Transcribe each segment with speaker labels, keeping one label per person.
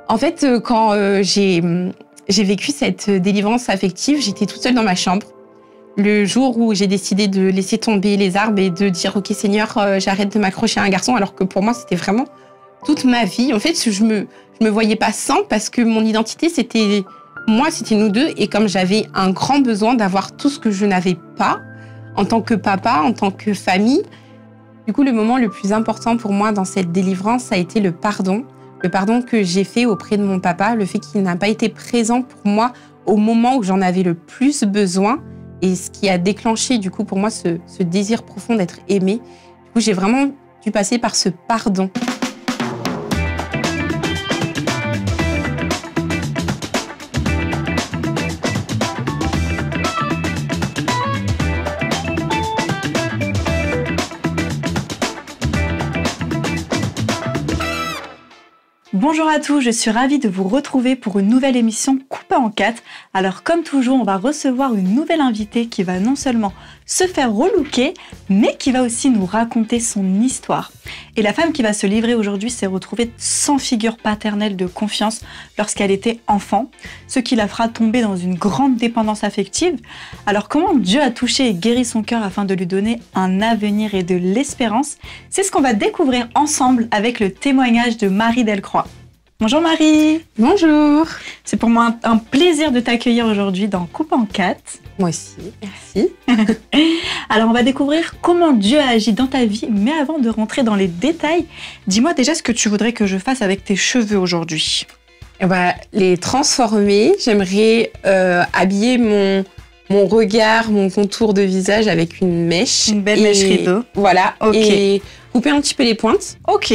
Speaker 1: En fait, quand j'ai vécu cette délivrance affective, j'étais toute seule dans ma chambre. Le jour où j'ai décidé de laisser tomber les arbres et de dire « Ok Seigneur, j'arrête de m'accrocher à un garçon », alors que pour moi, c'était vraiment toute ma vie. En fait, je me voyais pas sans parce que mon identité, c'était moi, c'était nous deux. Et comme j'avais un grand besoin d'avoir tout ce que je n'avais pas en tant que papa, en tant que famille, du coup, le moment le plus important pour moi dans cette délivrance, ça a été le pardon. Le pardon que j'ai fait auprès de mon papa, le fait qu'il n'a pas été présent pour moi au moment où j'en avais le plus besoin. Et ce qui a déclenché, du coup, pour moi, ce désir profond d'être aimée. Du coup, j'ai vraiment dû passer par ce pardon.
Speaker 2: Bonjour à tous, je suis ravie de vous retrouver pour une nouvelle émission coupée en 4. Alors comme toujours, on va recevoir une nouvelle invitée qui va non seulement se faire relooker, mais qui va aussi nous raconter son histoire. Et la femme qui va se livrer aujourd'hui s'est retrouvée sans figure paternelle de confiance lorsqu'elle était enfant, ce qui la fera tomber dans une grande dépendance affective. Alors comment Dieu a touché et guéri son cœur afin de lui donner un avenir et de l'espérance? C'est ce qu'on va découvrir ensemble avec le témoignage de Marie Delcroix. Bonjour Marie.
Speaker 1: Bonjour.
Speaker 2: C'est pour moi un plaisir de t'accueillir aujourd'hui dans Coupe en 4.
Speaker 1: Moi aussi, merci.
Speaker 2: Alors on va découvrir comment Dieu a agi dans ta vie, mais avant de rentrer dans les détails, dis-moi déjà ce que tu voudrais que je fasse avec tes cheveux aujourd'hui.
Speaker 1: Les transformer, j'aimerais habiller mon regard, mon contour de visage avec une mèche.
Speaker 2: Une belle mèche rideau.
Speaker 1: Voilà,
Speaker 2: okay.
Speaker 1: Et couper un petit peu les pointes.
Speaker 2: Ok.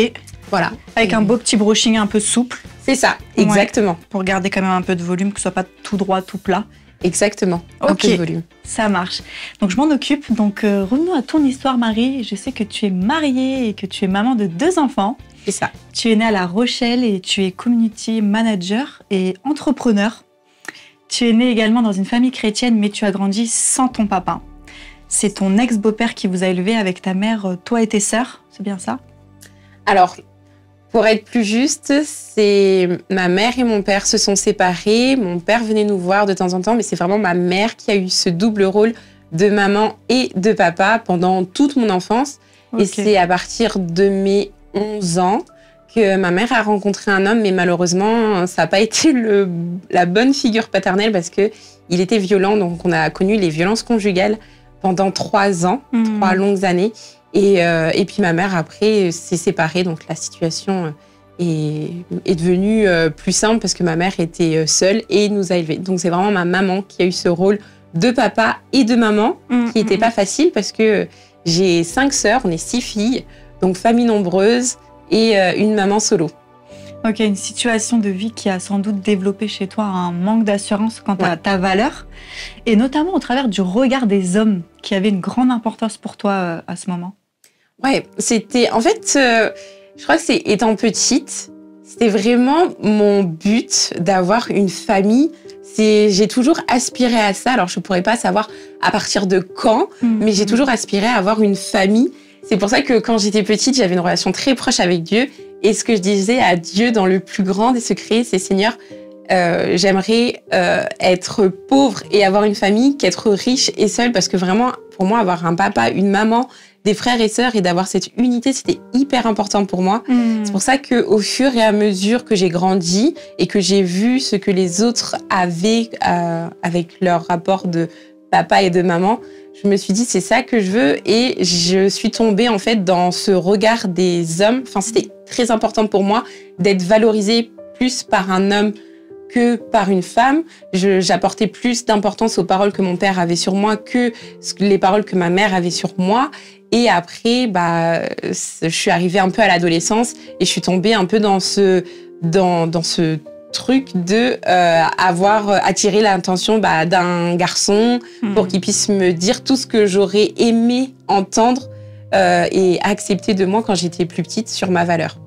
Speaker 1: Voilà.
Speaker 2: Avec un beau petit brushing un peu souple.
Speaker 1: C'est ça, exactement.
Speaker 2: Ouais, pour garder quand même un peu de volume, que ce soit pas tout droit, tout plat.
Speaker 1: Exactement, un peu de volume.
Speaker 2: Ça marche. Donc je m'en occupe. Donc revenons à ton histoire Marie. Je sais que tu es mariée et que tu es maman de 2 enfants.
Speaker 1: C'est ça.
Speaker 2: Tu es née à La Rochelle et tu es community manager et entrepreneur. Tu es née également dans une famille chrétienne, mais tu as grandi sans ton papa. C'est ton ex-beau-père qui vous a élevé avec ta mère, toi et tes sœurs, c'est bien ça?
Speaker 1: Alors, pour être plus juste, c'est ma mère et mon père se sont séparés. Mon père venait nous voir de temps en temps, mais c'est vraiment ma mère qui a eu ce double rôle de maman et de papa pendant toute mon enfance. Okay. Et c'est à partir de mes 11 ans que ma mère a rencontré un homme, mais malheureusement, ça n'a pas été la bonne figure paternelle parce qu'il était violent. Donc, on a connu les violences conjugales pendant 3 ans, 3 longues années. Et puis ma mère, après, s'est séparée. Donc, la situation est devenue plus simple parce que ma mère était seule et nous a élevés. Donc, c'est vraiment ma maman qui a eu ce rôle de papa et de maman qui n'était pas facile parce que j'ai 5 sœurs, on est 6 filles, donc famille nombreuse et une maman solo.
Speaker 2: Ok, une situation de vie qui a sans doute développé chez toi un manque d'assurance quant à ta valeur, et notamment au travers du regard des hommes qui avaient une grande importance pour toi à ce moment.
Speaker 1: Ouais, c'était... En fait, je crois que c'est étant petite, c'était vraiment mon but d'avoir une famille. J'ai toujours aspiré à ça. Alors, je ne pourrais pas savoir à partir de quand, mais j'ai toujours aspiré à avoir une famille. C'est pour ça que quand j'étais petite, j'avais une relation très proche avec Dieu. Et ce que je disais à Dieu dans le plus grand des secrets, c'est « Seigneur, j'aimerais être pauvre et avoir une famille qu'être riche et seule. » Parce que vraiment, pour moi, avoir un papa, une maman, des frères et sœurs et d'avoir cette unité, c'était hyper important pour moi. C'est pour ça qu'au fur et à mesure que j'ai grandi et que j'ai vu ce que les autres avaient avec leur rapport de papa et de maman, je me suis dit, c'est ça que je veux. Et je suis tombée, en fait, dans ce regard des hommes. Enfin, c'était très important pour moi d'être valorisée plus par un homme que par une femme. J'apportais plus d'importance aux paroles que mon père avait sur moi que les paroles que ma mère avait sur moi. Et après, je suis arrivée un peu à l'adolescence et je suis tombée un peu dans ce truc de avoir attiré l'attention d'un garçon pour qu'il puisse me dire tout ce que j'aurais aimé entendre et accepter de moi quand j'étais plus petite sur ma valeur.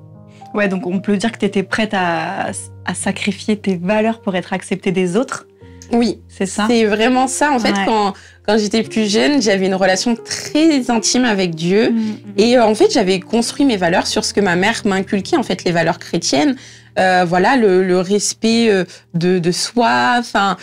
Speaker 2: Ouais, donc on peut dire que tu étais prête à sacrifier tes valeurs pour être acceptée des autres.
Speaker 1: Oui,
Speaker 2: c'est ça.
Speaker 1: C'est vraiment ça. En fait, quand j'étais plus jeune, j'avais une relation très intime avec Dieu. Et en fait, j'avais construit mes valeurs sur ce que ma mère m'inculquait, en fait, les valeurs chrétiennes. voilà, le respect de soi. Enfin,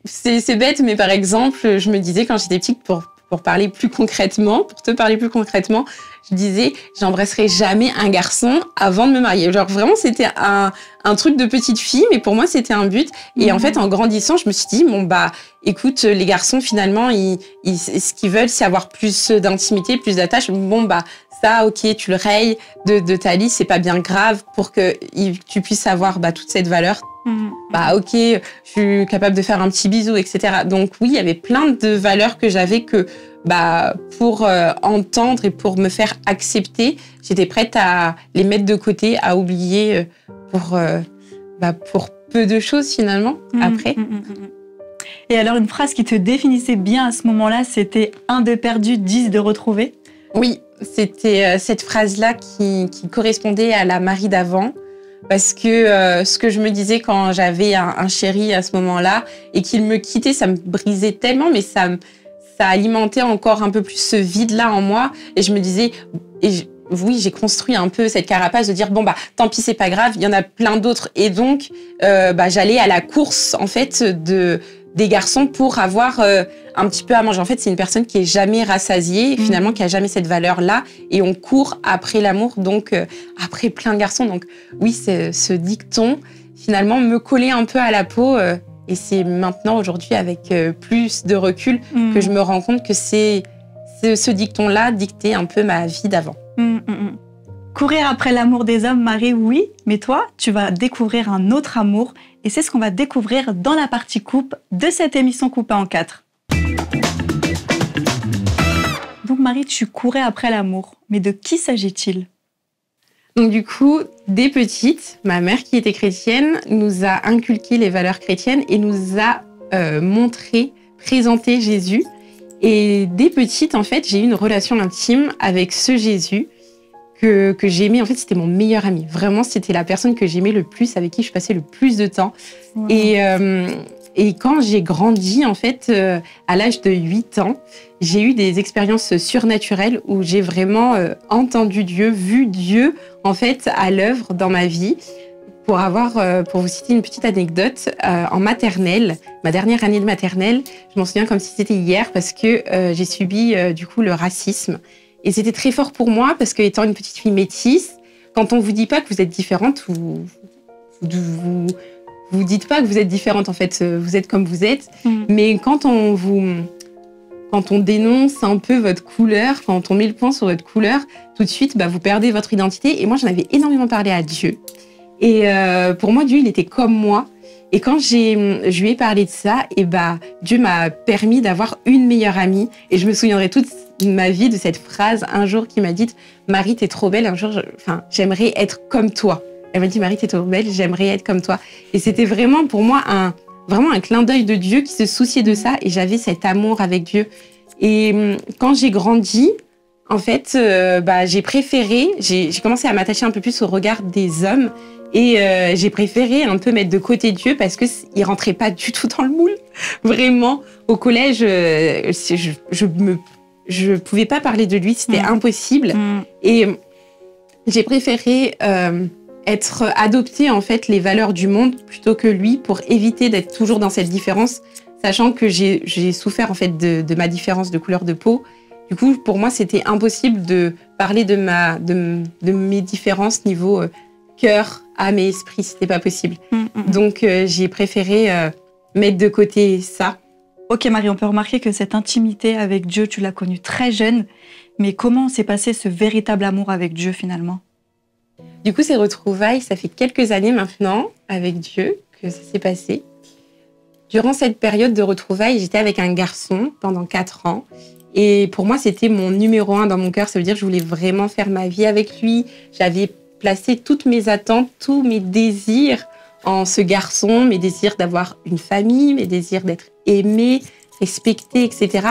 Speaker 1: c'est bête, mais par exemple, je me disais quand j'étais petite, pour parler plus concrètement, pour te parler plus concrètement, je disais, j'embrasserai jamais un garçon avant de me marier. Genre vraiment, c'était un truc de petite fille, mais pour moi, c'était un but. Et en fait, en grandissant, je me suis dit, bon, bah, écoute, les garçons, finalement, ce qu'ils veulent, c'est avoir plus d'intimité, plus d'attache. Bon, bah, ça, ok, tu le rayes de ta liste, c'est pas bien grave pour que tu puisses avoir toute cette valeur. Bah, ok, je suis capable de faire un petit bisou, etc. Donc, oui, il y avait plein de valeurs que j'avais que, pour entendre et pour me faire accepter, j'étais prête à les mettre de côté, à oublier pour peu de choses finalement après.
Speaker 2: Et alors une phrase qui te définissait bien à ce moment-là, c'était 1 de perdu, 10 de retrouvé.
Speaker 1: Oui, c'était cette phrase-là qui correspondait à la Marie d'avant. Parce que ce que je me disais quand j'avais un chéri à ce moment-là et qu'il me quittait, ça me brisait tellement, mais ça alimentait encore un peu plus ce vide-là en moi. Et je me disais, oui, j'ai construit un peu cette carapace de dire, bon, tant pis, c'est pas grave, il y en a plein d'autres. Et donc, j'allais à la course, en fait, des garçons pour avoir un petit peu à manger. En fait, c'est une personne qui est jamais rassasiée, finalement, qui a jamais cette valeur-là. Et on court après l'amour, donc après plein de garçons. Donc oui, ce dicton, finalement, me collait un peu à la peau. Et c'est maintenant, aujourd'hui, avec plus de recul, que je me rends compte que c'est ce dicton-là dictait un peu ma vie d'avant.
Speaker 2: Courir après l'amour des hommes, Marie, oui, mais toi, tu vas découvrir un autre amour et c'est ce qu'on va découvrir dans la partie coupe de cette émission coupée en 4. Donc Marie, tu courais après l'amour, mais de qui s'agit-il ?
Speaker 1: Donc du coup, dès petite, ma mère qui était chrétienne nous a inculqué les valeurs chrétiennes et nous a présenté Jésus. Et dès petite, en fait, j'ai eu une relation intime avec ce Jésus que j'aimais. En fait, c'était mon meilleur ami. Vraiment, c'était la personne que j'aimais le plus, avec qui je passais le plus de temps. Wow. Et quand j'ai grandi, en fait, à l'âge de 8 ans, j'ai eu des expériences surnaturelles où j'ai vraiment entendu Dieu, vu Dieu, en fait, à l'œuvre dans ma vie. Pour vous citer une petite anecdote, en maternelle, ma dernière année de maternelle, je m'en souviens comme si c'était hier parce que j'ai subi du coup le racisme. Et c'était très fort pour moi parce qu'étant une petite fille métisse, quand on vous dit pas que vous êtes différente, vous dites pas que vous êtes différente en fait, vous êtes comme vous êtes. Mais quand on dénonce un peu votre couleur, quand on met le point sur votre couleur, tout de suite vous perdez votre identité. Et moi j'en avais énormément parlé à Dieu. Et pour moi, Dieu, il était comme moi. Et quand je lui ai parlé de ça, Dieu m'a permis d'avoir une meilleure amie. Et je me souviendrai toute ma vie de cette phrase un jour qui m'a dit « Marie, t'es trop belle. Un jour, j'aimerais être comme toi. » Elle m'a dit « Marie, t'es trop belle. J'aimerais être comme toi. » Et c'était vraiment pour moi vraiment un clin d'œil de Dieu qui se souciait de ça. Et j'avais cet amour avec Dieu. Et quand j'ai grandi, en fait, j'ai commencé à m'attacher un peu plus au regard des hommes. Et j'ai préféré un peu mettre de côté Dieu parce que il rentrait pas du tout dans le moule. Vraiment, au collège, je pouvais pas parler de lui, c'était impossible. Et j'ai préféré être adopter en fait les valeurs du monde plutôt que lui pour éviter d'être toujours dans cette différence, sachant que j'ai souffert en fait de ma différence de couleur de peau. Du coup, pour moi, c'était impossible de parler de mes différences niveau cœur, âme et esprit, c'était pas possible. Donc, j'ai préféré mettre de côté ça.
Speaker 2: Ok Marie, on peut remarquer que cette intimité avec Dieu, tu l'as connue très jeune, mais comment s'est passé ce véritable amour avec Dieu finalement ?
Speaker 1: Du coup, ces retrouvailles, ça fait quelques années maintenant avec Dieu que ça s'est passé. Durant cette période de retrouvailles, j'étais avec un garçon pendant 4 ans. Et pour moi, c'était mon numéro 1 dans mon cœur. Ça veut dire que je voulais vraiment faire ma vie avec lui. J'avais placé toutes mes attentes, tous mes désirs en ce garçon, mes désirs d'avoir une famille, mes désirs d'être aimée, respectée, etc.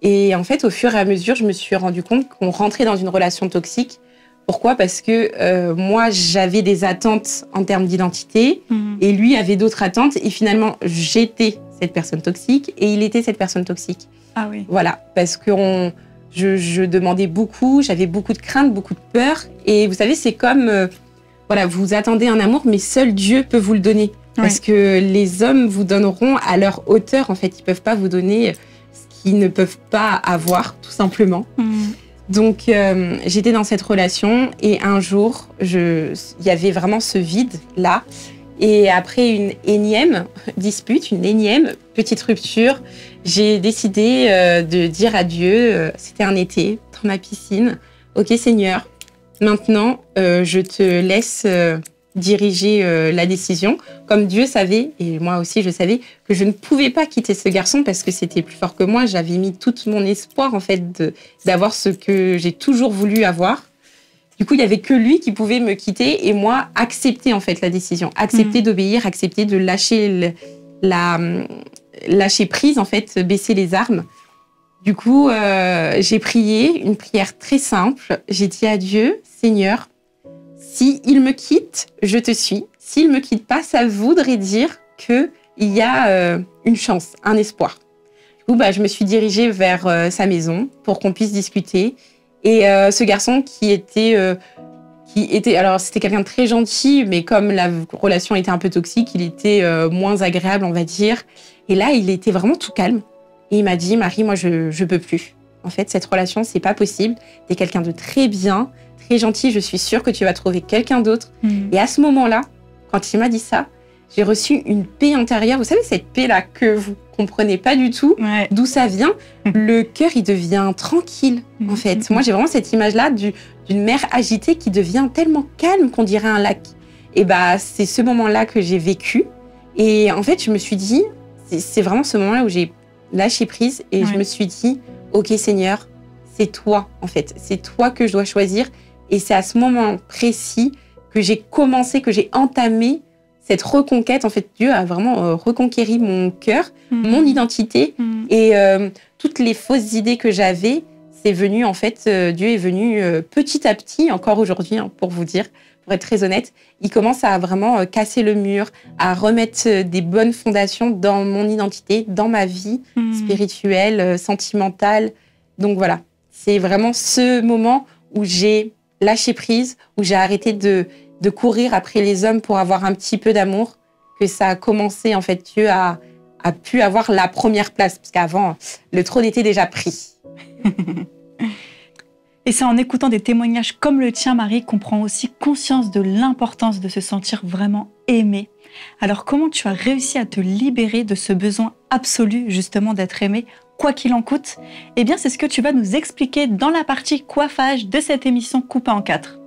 Speaker 1: Et en fait, au fur et à mesure, je me suis rendu compte qu'on rentrait dans une relation toxique. Pourquoi ? Parce que moi, j'avais des attentes en termes d'identité et lui avait d'autres attentes. Et finalement, j'étais cette personne toxique et il était cette personne toxique.
Speaker 2: Ah oui.
Speaker 1: Voilà, parce que je demandais beaucoup, j'avais beaucoup de craintes, beaucoup de peur. Et vous savez, c'est comme voilà, vous attendez un amour, mais seul Dieu peut vous le donner. Parce que les hommes vous donneront à leur hauteur. En fait, ils peuvent pas vous donner ce qu'ils ne peuvent pas avoir, tout simplement. Donc, j'étais dans cette relation et un jour, il y avait vraiment ce vide-là. Et après une énième dispute, une énième petite rupture, j'ai décidé de dire à Dieu, c'était un été, dans ma piscine, « Ok Seigneur, maintenant, je te laisse diriger la décision. » Comme Dieu savait, et moi aussi je savais, que je ne pouvais pas quitter ce garçon parce que c'était plus fort que moi. J'avais mis tout mon espoir en fait d'avoir ce que j'ai toujours voulu avoir. Du coup, il y avait que lui qui pouvait me quitter et moi accepter en fait la décision, accepter d'obéir, accepter de lâcher lâcher prise en fait, baisser les armes. Du coup, j'ai prié une prière très simple. J'ai dit à Dieu, Seigneur, si il me quitte, je te suis. S'il me quitte pas, ça voudrait dire que il y a une chance, un espoir. Du coup, je me suis dirigée vers sa maison pour qu'on puisse discuter. Et ce garçon qui était, alors c'était quelqu'un de très gentil, mais comme la relation était un peu toxique, il était moins agréable, on va dire. Et là, il était vraiment tout calme. Et il m'a dit, Marie, moi, je peux plus. En fait, cette relation, c'est pas possible. T'es quelqu'un de très bien, très gentil. Je suis sûre que tu vas trouver quelqu'un d'autre. Et à ce moment-là, quand il m'a dit ça, j'ai reçu une paix intérieure. Vous savez, cette paix-là que vous comprenez pas du tout d'où ça vient. Le cœur, il devient tranquille, en fait. Moi, j'ai vraiment cette image-là d'une mer agitée qui devient tellement calme qu'on dirait un lac. Et c'est ce moment-là que j'ai vécu. Et en fait, je me suis dit, c'est vraiment ce moment-là où j'ai lâché prise et je me suis dit, ok Seigneur, c'est toi, en fait. C'est toi que je dois choisir. Et c'est à ce moment précis que j'ai commencé, que j'ai entamé cette reconquête. En fait, Dieu a vraiment reconquéri mon cœur, mon identité et toutes les fausses idées que j'avais, c'est venu, en fait, Dieu est venu petit à petit, encore aujourd'hui, pour vous dire, pour être très honnête, il commence à vraiment casser le mur, à remettre des bonnes fondations dans mon identité, dans ma vie spirituelle, sentimentale. Donc voilà, c'est vraiment ce moment où j'ai lâché prise, où j'ai arrêté de courir après les hommes pour avoir un petit peu d'amour, que ça a commencé, en fait, Dieu a pu avoir la première place, parce qu'avant, le trône était déjà pris.
Speaker 2: Et c'est en écoutant des témoignages comme le tien, Marie, qu'on prend aussi conscience de l'importance de se sentir vraiment aimé. Alors, comment tu as réussi à te libérer de ce besoin absolu, justement, d'être aimé, quoi qu'il en coûte? Eh bien, c'est ce que tu vas nous expliquer dans la partie coiffage de cette émission coupée en 4.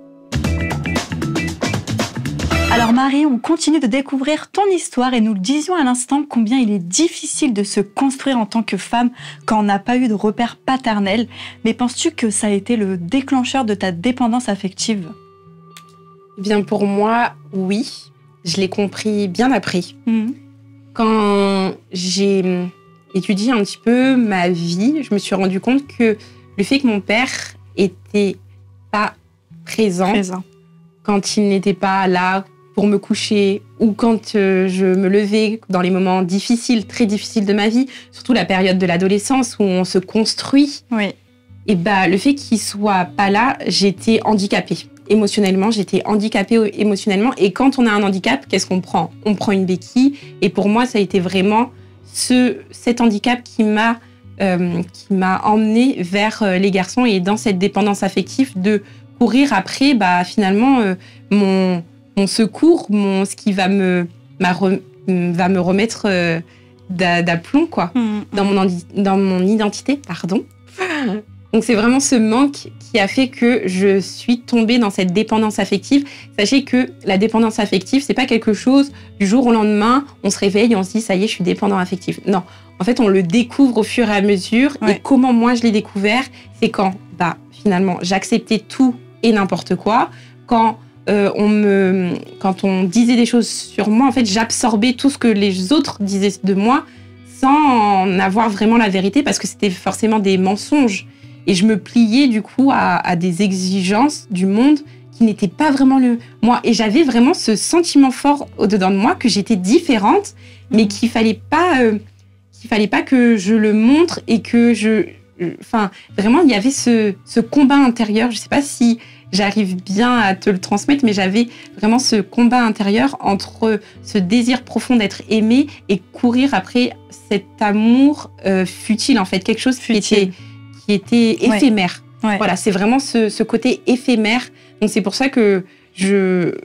Speaker 2: Alors Marie, on continue de découvrir ton histoire et nous le disions à l'instant combien il est difficile de se construire en tant que femme quand on n'a pas eu de repère paternel. Mais penses-tu que ça a été le déclencheur de ta dépendance affective?
Speaker 1: Eh bien pour moi, oui. Je l'ai compris bien après. Quand j'ai étudié un petit peu ma vie, je me suis rendu compte que le fait que mon père était pas présent. Quand il n'était pas là pour me coucher ou quand je me levais dans les moments difficiles, très difficiles de ma vie, surtout la période de l'adolescence où on se construit. Et le fait qu'il soit pas là, j'étais handicapée émotionnellement. Émotionnellement. Et quand on a un handicap, qu'est-ce qu'on prend? On prend une béquille. Et pour moi, ça a été vraiment cet handicap qui m'a emmenée vers les garçons et dans cette dépendance affective de courir après, finalement, mon secours, ce qui va me remettre d'aplomb, quoi, dans mon identité, pardon. Donc, c'est vraiment ce manque qui a fait que je suis tombée dans cette dépendance affective. Sachez que la dépendance affective, c'est pas quelque chose du jour au lendemain, on se réveille et on se dit, ça y est, je suis dépendant affectif. Non. En fait, on le découvre au fur et à mesure. Et comment moi, je l'ai découvert, c'est quand, finalement, j'acceptais tout et n'importe quoi. Quand on disait des choses sur moi, en fait, j'absorbais tout ce que les autres disaient de moi sans en avoir vraiment la vérité parce que c'était forcément des mensonges. Et je me pliais du coup à des exigences du monde qui n'étaient pas vraiment moi. Et j'avais vraiment ce sentiment fort au-dedans de moi que j'étais différente, mais qu'il fallait pas que je le montre et que vraiment, il y avait ce combat intérieur. Je sais pas si j'arrive bien à te le transmettre, mais j'avais vraiment ce combat intérieur entre ce désir profond d'être aimé et courir après cet amour futile, en fait, quelque chose qui était éphémère.
Speaker 2: Ouais.
Speaker 1: Voilà, c'est vraiment ce côté éphémère. Donc c'est pour ça que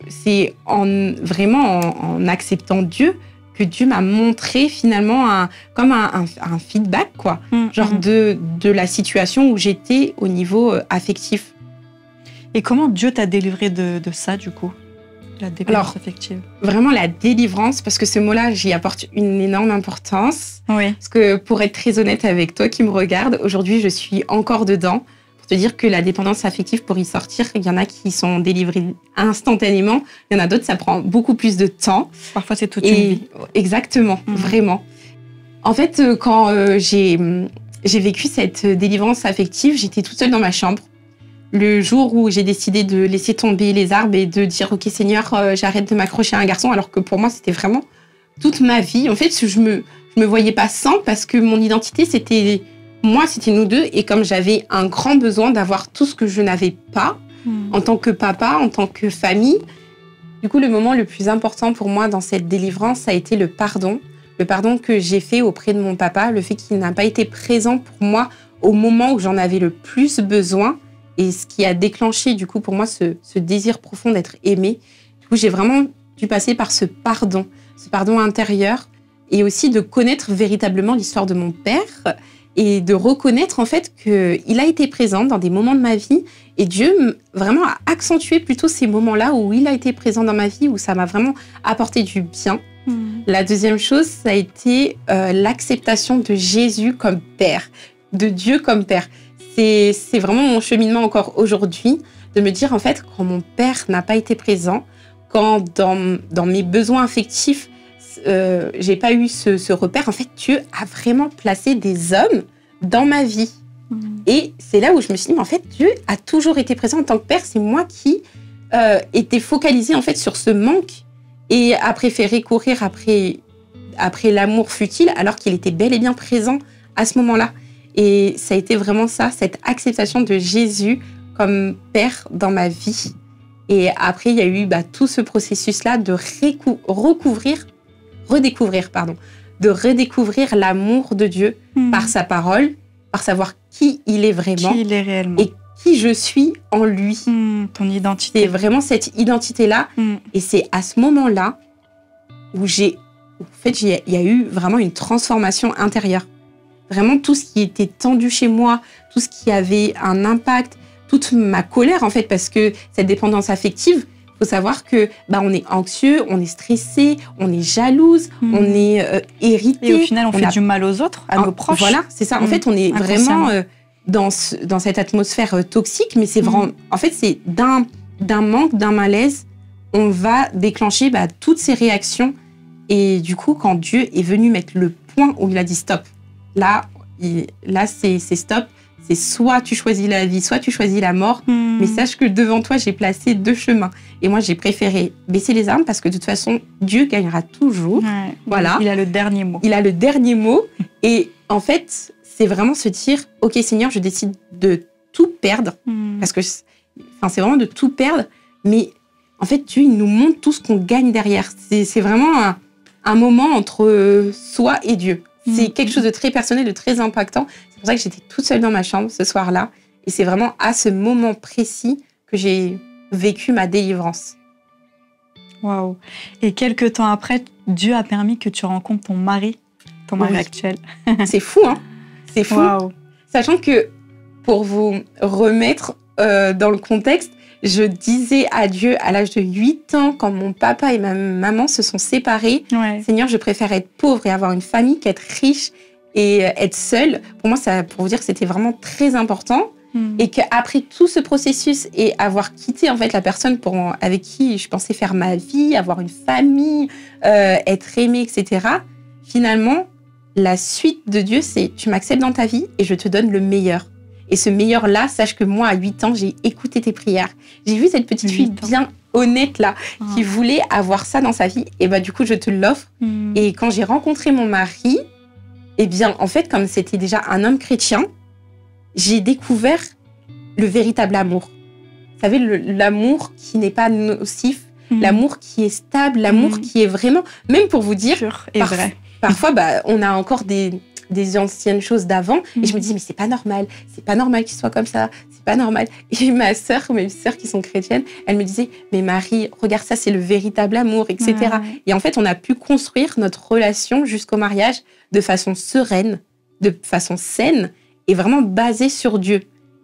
Speaker 1: c'est vraiment en acceptant Dieu que Dieu m'a montré finalement comme un feedback, quoi. Genre de la situation où j'étais au niveau affectif.
Speaker 2: Et comment Dieu t'a délivré de ça, du coup, la dépendance affective?
Speaker 1: Vraiment la délivrance, parce que ce mot-là, j'y apporte une énorme importance.
Speaker 2: Oui.
Speaker 1: Parce que pour être très honnête avec toi qui me regarde, aujourd'hui, je suis encore dedans. Pour te dire que la dépendance affective, pour y sortir, il y en a qui sont délivrés instantanément. Il y en a d'autres, ça prend beaucoup plus de temps.
Speaker 2: Parfois, c'est toute une vie.
Speaker 1: Exactement, vraiment. En fait, quand j'ai vécu cette délivrance affective, j'étais toute seule dans ma chambre. Le jour où j'ai décidé de laisser tomber les arbres et de dire « Ok Seigneur, j'arrête de m'accrocher à un garçon », alors que pour moi, c'était vraiment toute ma vie. En fait, je me voyais pas sans, parce que mon identité, c'était nous deux. Et comme j'avais un grand besoin d'avoir tout ce que je n'avais pas, en tant que papa, en tant que famille, du coup, le moment le plus important pour moi dans cette délivrance, ça a été le pardon. Le pardon que j'ai fait auprès de mon papa, le fait qu'il n'a pas été présent pour moi au moment où j'en avais le plus besoin. Et ce qui a déclenché, du coup, pour moi, ce désir profond d'être aimée. Du coup, j'ai vraiment dû passer par ce pardon intérieur, et aussi de connaître véritablement l'histoire de mon père et de reconnaître, en fait, qu'il a été présent dans des moments de ma vie. Et Dieu, vraiment, a accentué plutôt ces moments-là où il a été présent dans ma vie, où ça m'a vraiment apporté du bien. La deuxième chose, ça a été l'acceptation de Jésus comme Père, de Dieu comme Père. C'est vraiment mon cheminement encore aujourd'hui, de me dire, en fait, quand mon père n'a pas été présent, quand dans mes besoins affectifs, j'ai pas eu ce repère, en fait, Dieu a vraiment placé des hommes dans ma vie. Et c'est là où je me suis dit, mais en fait, Dieu a toujours été présent en tant que père. C'est moi qui étais focalisée, en fait, sur ce manque et a préféré courir après l'amour futile, alors qu'il était bel et bien présent à ce moment-là. Et ça a été vraiment ça, cette acceptation de Jésus comme Père dans ma vie. Et après, il y a eu tout ce processus-là de redécouvrir l'amour de Dieu par sa parole, par savoir qui il est vraiment.
Speaker 2: Qui il est réellement.
Speaker 1: Et qui je suis en lui.
Speaker 2: Ton identité.
Speaker 1: C'est vraiment cette identité-là. Et c'est à ce moment-là où il y a eu vraiment une transformation intérieure. Vraiment, tout ce qui était tendu chez moi, tout ce qui avait un impact, toute ma colère, en fait, parce que cette dépendance affective, il faut savoir que on est anxieux, on est stressé, on est jalouse, on est irrité.
Speaker 2: Et au final, on fait du mal aux autres, à nos proches.
Speaker 1: Voilà, c'est ça. En fait, on est vraiment dans cette atmosphère toxique, mais c'est vraiment... En fait, c'est d'un manque, d'un malaise, on va déclencher toutes ces réactions. Et du coup, quand Dieu est venu mettre le point où il a dit stop, là c'est stop. C'est soit tu choisis la vie, soit tu choisis la mort. Mais sache que devant toi, j'ai placé 2 chemins. Et moi, j'ai préféré baisser les armes parce que de toute façon, Dieu gagnera toujours. Ouais, voilà.
Speaker 2: Il a le dernier mot.
Speaker 1: Il a le dernier mot. Et en fait, c'est vraiment se dire, OK, Seigneur, je décide de tout perdre. Parce que c'est vraiment de tout perdre. Mais en fait, Dieu, il nous montre tout ce qu'on gagne derrière. C'est vraiment un moment entre soi et Dieu. C'est quelque chose de très personnel, de très impactant. C'est pour ça que j'étais toute seule dans ma chambre ce soir-là. Et c'est vraiment à ce moment précis que j'ai vécu ma délivrance.
Speaker 2: Waouh. Et quelques temps après, Dieu a permis que tu rencontres ton mari actuel.
Speaker 1: C'est fou, hein? C'est fou.
Speaker 2: Wow.
Speaker 1: Sachant que, pour vous remettre dans le contexte, je disais à Dieu à l'âge de 8 ans, quand mon papa et ma maman se sont séparés, Seigneur, je préfère être pauvre et avoir une famille qu'être riche et être seule. Pour moi, pour vous dire que c'était vraiment très important. Et qu'après tout ce processus et avoir quitté en fait la personne avec qui je pensais faire ma vie, avoir une famille, être aimée, etc., finalement, la suite de Dieu, c'est tu m'acceptes dans ta vie et je te donne le meilleur. Et ce meilleur-là, sache que moi, à 8 ans, j'ai écouté tes prières. J'ai vu cette petite fille bien honnête, là, qui voulait avoir ça dans sa vie. Et du coup, je te l'offre. Et quand j'ai rencontré mon mari, eh bien, en fait, comme c'était déjà un homme chrétien, j'ai découvert le véritable amour. Vous savez, l'amour qui n'est pas nocif, l'amour qui est stable, l'amour qui est vraiment, même pour vous dire,
Speaker 2: pur et vrai.
Speaker 1: Parfois, on a encore des anciennes choses d'avant et je me dis, mais c'est pas normal qu'il soit comme ça, c'est pas normal. Et mes sœurs qui sont chrétiennes, elles me disaient, mais Marie, regarde ça, c'est le véritable amour, etc. Ouais. Et en fait, on a pu construire notre relation jusqu'au mariage de façon sereine, de façon saine et vraiment basée sur Dieu.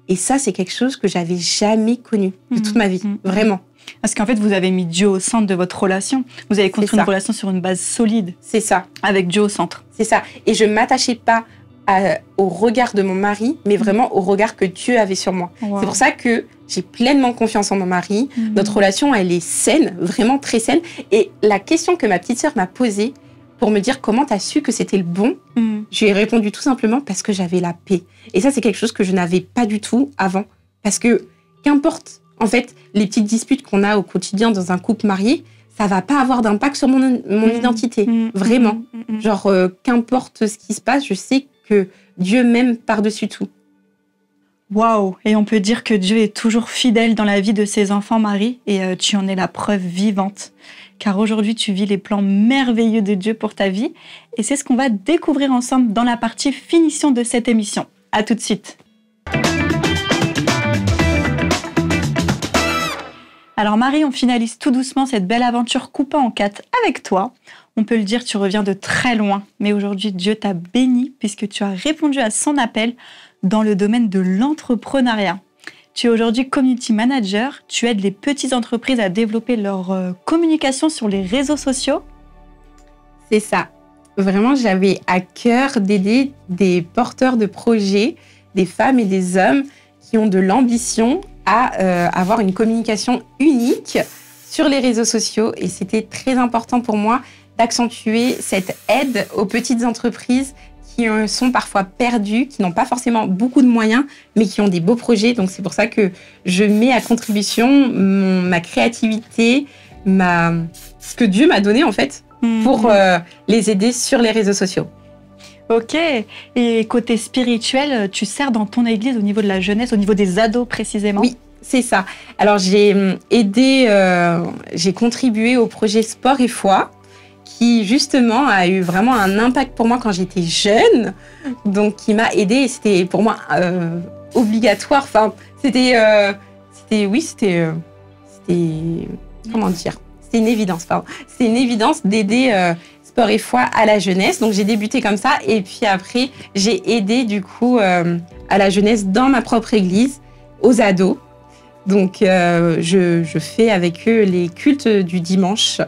Speaker 1: Et ça, c'est quelque chose que j'avais jamais connu de toute ma vie, vraiment.
Speaker 2: Parce qu'en fait, vous avez mis Dieu au centre de votre relation. Vous avez construit une relation sur une base solide.
Speaker 1: C'est ça.
Speaker 2: Avec Dieu au centre.
Speaker 1: C'est ça. Et je ne m'attachais pas au regard de mon mari, mais vraiment au regard que Dieu avait sur moi. Wow. C'est pour ça que j'ai pleinement confiance en mon mari. Notre relation, elle est saine, vraiment très saine. Et la question que ma petite sœur m'a posée pour me dire comment tu as su que c'était le bon, je lui ai répondu tout simplement parce que j'avais la paix. Et ça, c'est quelque chose que je n'avais pas du tout avant. Parce que, qu'importe, en fait, les petites disputes qu'on a au quotidien dans un couple marié, ça va pas avoir d'impact sur mon identité, vraiment. Genre, qu'importe ce qui se passe, je sais que Dieu m'aime par-dessus tout.
Speaker 2: Waouh! Et on peut dire que Dieu est toujours fidèle dans la vie de ses enfants, Marie, et tu en es la preuve vivante. Car aujourd'hui, tu vis les plans merveilleux de Dieu pour ta vie, et c'est ce qu'on va découvrir ensemble dans la partie finition de cette émission. À tout de suite! Alors Marie, on finalise tout doucement cette belle aventure coupée en 4 avec toi. On peut le dire, tu reviens de très loin, mais aujourd'hui Dieu t'a béni puisque tu as répondu à son appel dans le domaine de l'entrepreneuriat. Tu es aujourd'hui community manager, tu aides les petites entreprises à développer leur communication sur les réseaux sociaux.
Speaker 1: C'est ça. Vraiment, j'avais à cœur d'aider des porteurs de projets, des femmes et des hommes qui ont de l'ambition à avoir une communication unique sur les réseaux sociaux. Et c'était très important pour moi d'accentuer cette aide aux petites entreprises qui sont parfois perdues, qui n'ont pas forcément beaucoup de moyens, mais qui ont des beaux projets. Donc c'est pour ça que je mets à contribution ma créativité, ce que Dieu m'a donné en fait, pour les aider sur les réseaux sociaux.
Speaker 2: Ok. Et côté spirituel, tu sers dans ton église au niveau de la jeunesse, au niveau des ados précisément?
Speaker 1: Oui, c'est ça. Alors j'ai contribué au projet Sport et Foi, qui justement a eu vraiment un impact pour moi quand j'étais jeune, donc qui m'a aidée et c'était pour moi obligatoire. Enfin, c'était comment dire? C'était une évidence. Pardon. C'était une évidence d'aider Sport et Foi à la jeunesse. Donc j'ai débuté comme ça et puis après j'ai aidé du coup à la jeunesse dans ma propre église, aux ados. Donc je fais avec eux les cultes du dimanche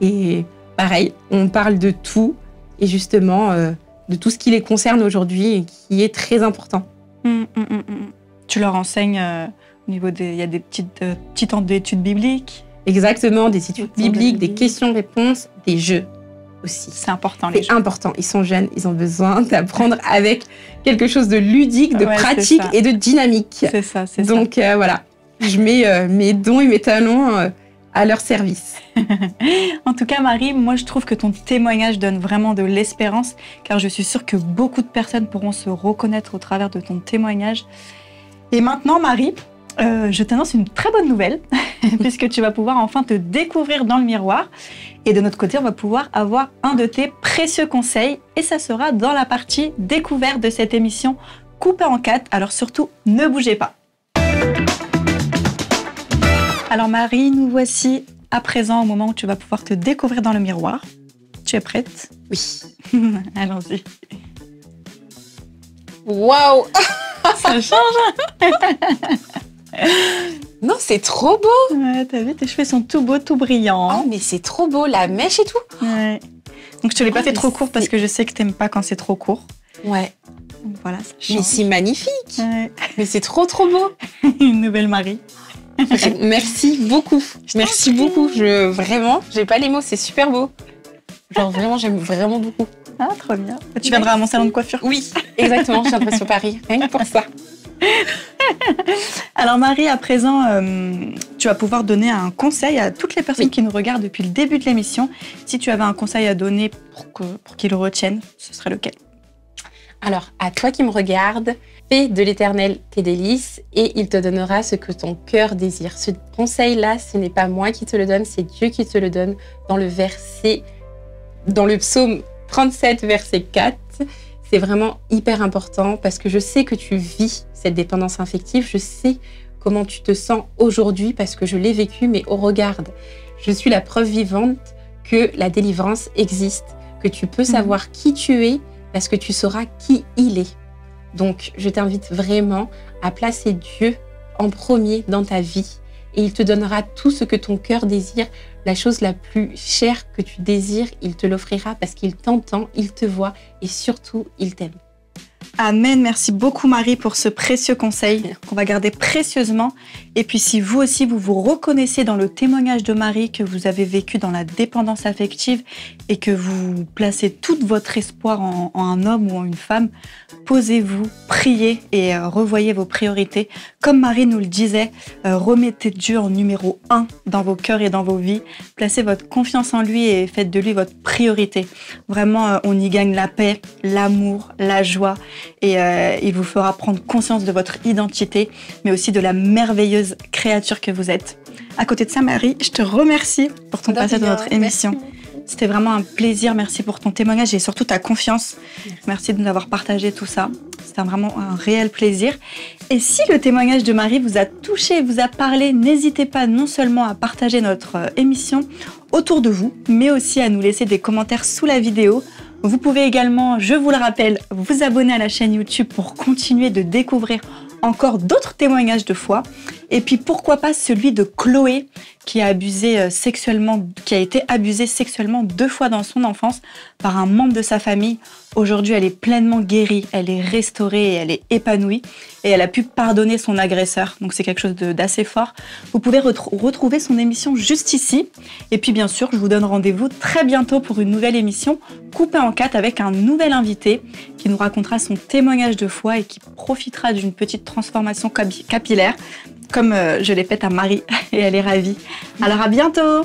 Speaker 1: et pareil, on parle de tout et justement de tout ce qui les concerne aujourd'hui et qui est très important.
Speaker 2: Tu leur enseignes au niveau il y a des petits temps d'études bibliques.
Speaker 1: Exactement, des études bibliques, des questions-réponses, des jeux aussi.
Speaker 2: C'est important.
Speaker 1: C'est important. Ils sont jeunes, ils ont besoin d'apprendre avec quelque chose de ludique, de pratique et de dynamique.
Speaker 2: C'est ça, c'est
Speaker 1: ça. Donc voilà, je mets mes dons et mes talents à leur service.
Speaker 2: En tout cas, Marie, moi je trouve que ton témoignage donne vraiment de l'espérance, car je suis sûre que beaucoup de personnes pourront se reconnaître au travers de ton témoignage. Et maintenant, Marie, je t'annonce une très bonne nouvelle, puisque tu vas pouvoir enfin te découvrir dans le miroir. Et de notre côté, on va pouvoir avoir un de tes précieux conseils, et ça sera dans la partie découverte de cette émission coupée en 4. Alors surtout, ne bougez pas. Alors Marie, nous voici à présent au moment où tu vas pouvoir te découvrir dans le miroir. Tu es prête?
Speaker 1: Oui.
Speaker 2: Allons-y.
Speaker 1: Waouh!
Speaker 2: Ça change.
Speaker 1: Non, c'est trop beau.
Speaker 2: Ouais, t'as vu, tes cheveux sont tout beaux, tout brillants.
Speaker 1: Oh, mais c'est trop beau, la mèche et tout.
Speaker 2: Ouais. Donc je te l'ai pas fait trop court parce que je sais que t'aimes pas quand c'est trop court.
Speaker 1: Ouais.
Speaker 2: Donc voilà, ça change.
Speaker 1: Mais c'est magnifique.
Speaker 2: Ouais.
Speaker 1: Mais c'est trop beau.
Speaker 2: Une nouvelle Marie.
Speaker 1: Merci beaucoup. Merci beaucoup. Vraiment, j'ai pas les mots, c'est super beau. Genre vraiment, j'aime vraiment beaucoup.
Speaker 2: Ah, trop bien. Tu viendras à mon salon de coiffure?
Speaker 1: Oui, exactement, je viendrai sur Paris, rien que pour ça.
Speaker 2: Alors Marie, à présent, tu vas pouvoir donner un conseil à toutes les personnes qui nous regardent depuis le début de l'émission. Si tu avais un conseil à donner pour qu'ils le retiennent, ce serait lequel?
Speaker 1: Alors, à toi qui me regardes, Fais de l'Éternel tes délices et il te donnera ce que ton cœur désire. Ce conseil-là, ce n'est pas moi qui te le donne, c'est Dieu qui te le donne dans le psaume 37, verset 4. C'est vraiment hyper important parce que je sais que tu vis cette dépendance affective. Je sais comment tu te sens aujourd'hui parce que je l'ai vécu, mais regarde, je suis la preuve vivante que la délivrance existe, que tu peux savoir qui tu es parce que tu sauras qui il est. Donc, je t'invite vraiment à placer Dieu en premier dans ta vie et il te donnera tout ce que ton cœur désire. La chose la plus chère que tu désires, il te l'offrira parce qu'il t'entend, il te voit et surtout, il t'aime.
Speaker 2: Amen. Merci beaucoup Marie pour ce précieux conseil qu'on va garder précieusement. Et puis si vous aussi, vous vous reconnaissez dans le témoignage de Marie, que vous avez vécu dans la dépendance affective et que vous placez tout votre espoir en un homme ou en une femme, posez-vous, priez et revoyez vos priorités. Comme Marie nous le disait, remettez Dieu en numéro 1 dans vos cœurs et dans vos vies. Placez votre confiance en lui et faites de lui votre priorité. Vraiment, on y gagne la paix, l'amour, la joie. Et il vous fera prendre conscience de votre identité, mais aussi de la merveilleuse créature que vous êtes. À côté de ça, Marie, je te remercie pour ton passage dans notre émission. C'était vraiment un plaisir. Merci pour ton témoignage et surtout ta confiance. Merci de nous avoir partagé tout ça. C'était vraiment un réel plaisir. Et si le témoignage de Marie vous a touché, vous a parlé, n'hésitez pas non seulement à partager notre émission autour de vous, mais aussi à nous laisser des commentaires sous la vidéo. Vous pouvez également, je vous le rappelle, vous abonner à la chaîne YouTube pour continuer de découvrir encore d'autres témoignages de foi. Et puis pourquoi pas celui de Chloé qui a été abusée sexuellement 2 fois dans son enfance par un membre de sa famille. Aujourd'hui, elle est pleinement guérie, elle est restaurée et elle est épanouie et elle a pu pardonner son agresseur. Donc c'est quelque chose d'assez fort. Vous pouvez retrouver son émission juste ici. Et puis bien sûr, je vous donne rendez-vous très bientôt pour une nouvelle émission coupée en 4 avec un nouvel invité qui nous racontera son témoignage de foi et qui profitera d'une petite transformation capillaire comme je l'ai faite à Marie et elle est ravie. Alors à bientôt!